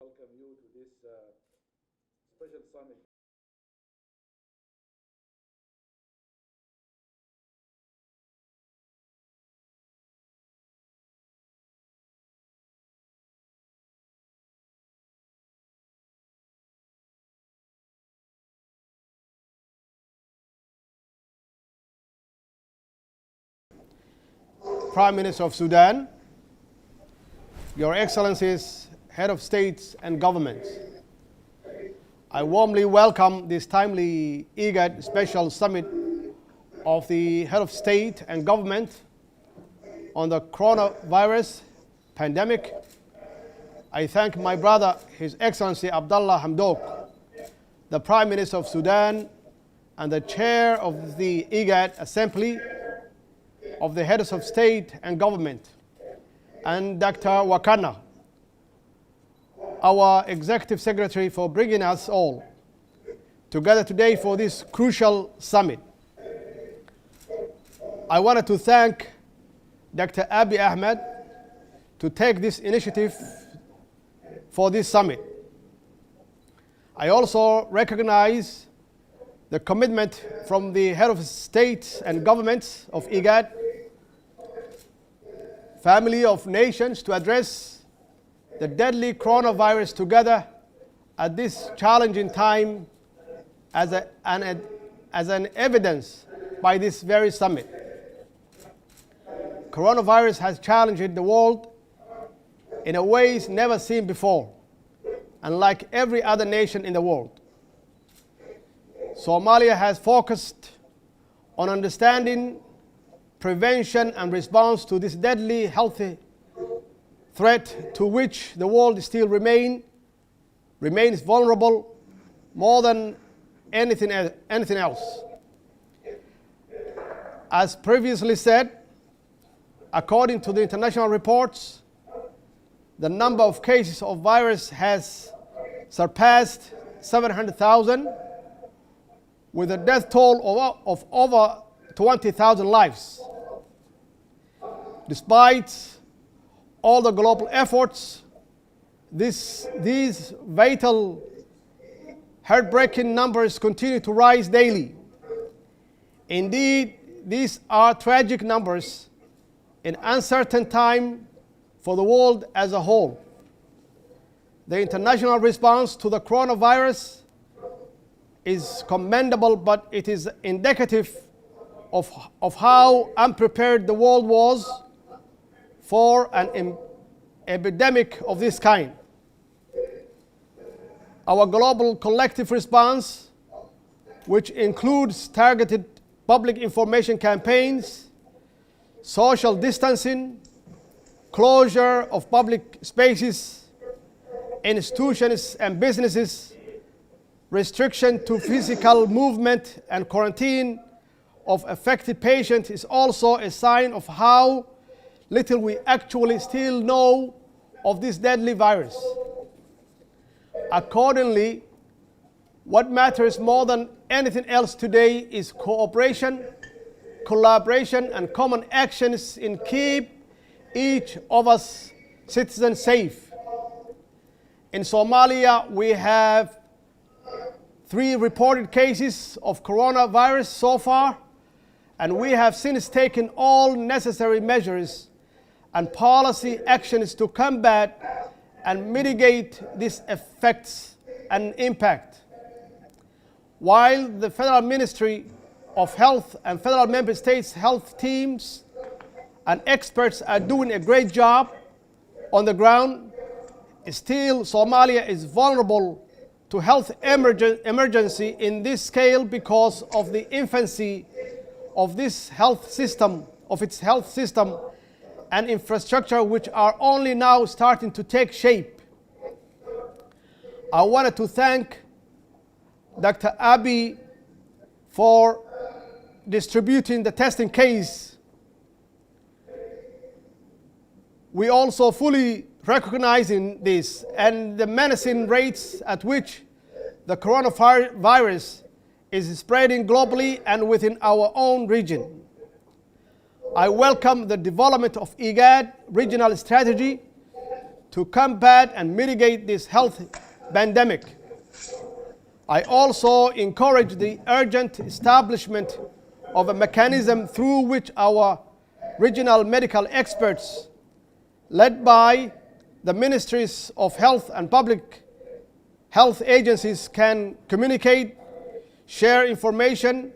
welcome you to this special summit. Prime Minister of Sudan, Your Excellencies, Head of States and Governments, I warmly welcome this timely IGAD special summit of the Head of State and Government on the coronavirus pandemic. I thank my brother, His Excellency Abdullah Hamdok, the Prime Minister of Sudan and the Chair of the IGAD Assembly of the Heads of State and Government, and Dr. Wakana, our Executive Secretary, for bringing us all together today for this crucial summit. I wanted to thank Dr. Abiy Ahmed to take this initiative for this summit. I also recognize the commitment from the Head of States and Governments of IGAD, family of nations, to address the deadly coronavirus together at this challenging time as an evidence by this very summit. Coronavirus has challenged the world in a ways never seen before, unlike every other nation in the world. Somalia has focused on understanding, prevention and response to this deadly health threat to which the world still remains vulnerable more than anything else. As previously said, according to the international reports, the number of cases of virus has surpassed 700,000, with a death toll of over 20,000 lives. Despite all the global efforts, these vital, heartbreaking numbers continue to rise daily. Indeed, these are tragic numbers in uncertain time for the world as a whole. The international response to the coronavirus is commendable, but it is indicative of how unprepared the world was for an epidemic of this kind. Our global collective response, which includes targeted public information campaigns, social distancing, closure of public spaces, institutions and businesses, restriction to physical movement, and quarantine of affected patients, is also a sign of how little we actually still know of this deadly virus. Accordingly, what matters more than anything else today is cooperation, collaboration, and common actions in keep each of us citizens safe. In Somalia, we have 3 reported cases of coronavirus so far, and we have since taken all necessary measures and policy actions to combat and mitigate these effects and impact. While the Federal Ministry of Health and federal member states' health teams and experts are doing a great job on the ground, still Somalia is vulnerable to health emergency in this scale because of the infancy of its health system and infrastructure, which are only now starting to take shape. I wanted to thank Dr. Abiy for distributing the testing case. We also fully recognizing this and the menacing rates at which the coronavirus is spreading globally and within our own region. I welcome the development of IGAD regional strategy to combat and mitigate this health pandemic. I also encourage the urgent establishment of a mechanism through which our regional medical experts, led by the Ministries of Health and Public Health agencies, can communicate, share information,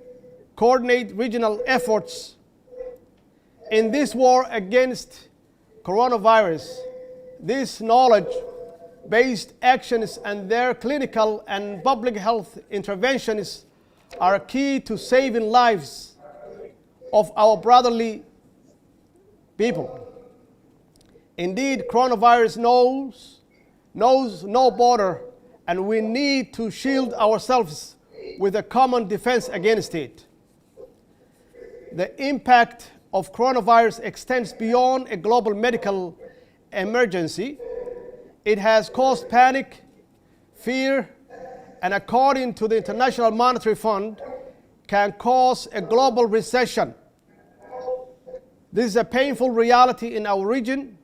coordinate regional efforts. In this war against coronavirus, these knowledge-based actions and their clinical and public health interventions are key to saving lives of our brotherly people. Indeed, coronavirus knows no border, and we need to shield ourselves with a common defense against it. The impact of coronavirus extends beyond a global medical emergency. It has caused panic, fear, and according to the International Monetary Fund, can cause a global recession. This is a painful reality in our region,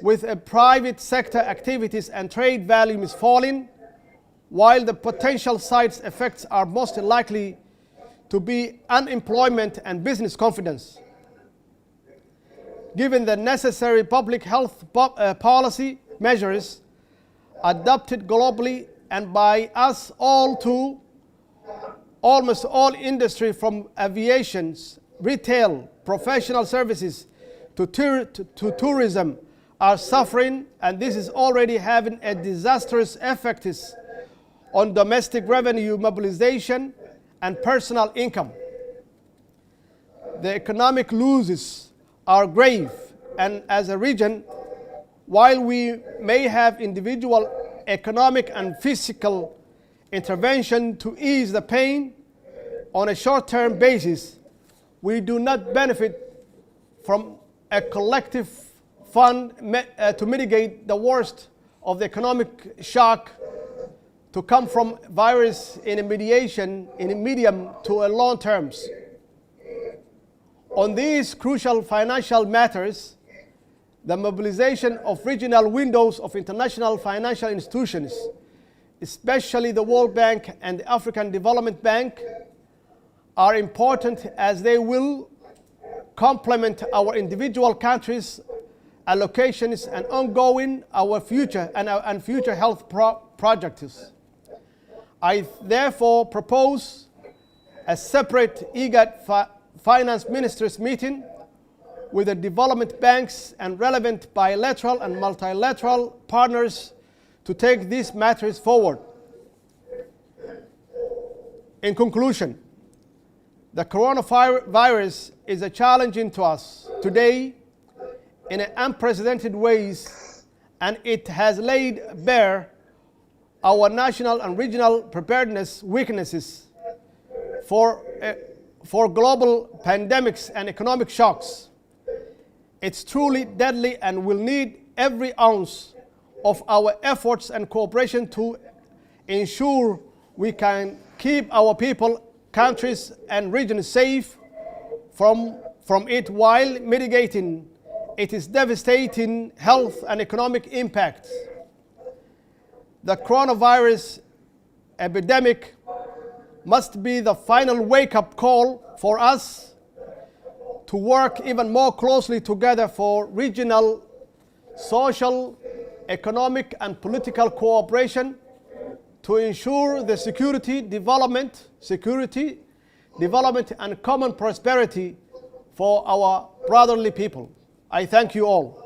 with a private sector activities and trade volumes falling, while the potential side effects are most likely to be unemployment and business confidence. Given the necessary public health policy measures adopted globally and by us all too, almost all industry from aviation, retail, professional services to tourism are suffering, and this is already having a disastrous effect on domestic revenue mobilization and personal income. The economic losses are grave, and as a region, while we may have individual economic and physical intervention to ease the pain on a short-term basis, we do not benefit from a collective fund to mitigate the worst of the economic shock to come from virus in a medium to a long terms. On these crucial financial matters, the mobilization of regional windows of international financial institutions, especially the World Bank and the African Development Bank, are important as they will complement our individual countries' allocations and ongoing our future health projects. I therefore propose a separate IGAD finance ministers meeting with the development banks and relevant bilateral and multilateral partners to take these matters forward. In conclusion, the coronavirus is a challenge to us today in unprecedented ways, and it has laid bare our national and regional preparedness weaknesses for global pandemics and economic shocks. It's truly deadly and will need every ounce of our efforts and cooperation to ensure we can keep our people, countries, and regions safe from it while mitigating its devastating health and economic impacts. The coronavirus epidemic must be the final wake-up call for us to work even more closely together for regional, social, economic, and political cooperation to ensure the security, development, and common prosperity for our brotherly people. I thank you all.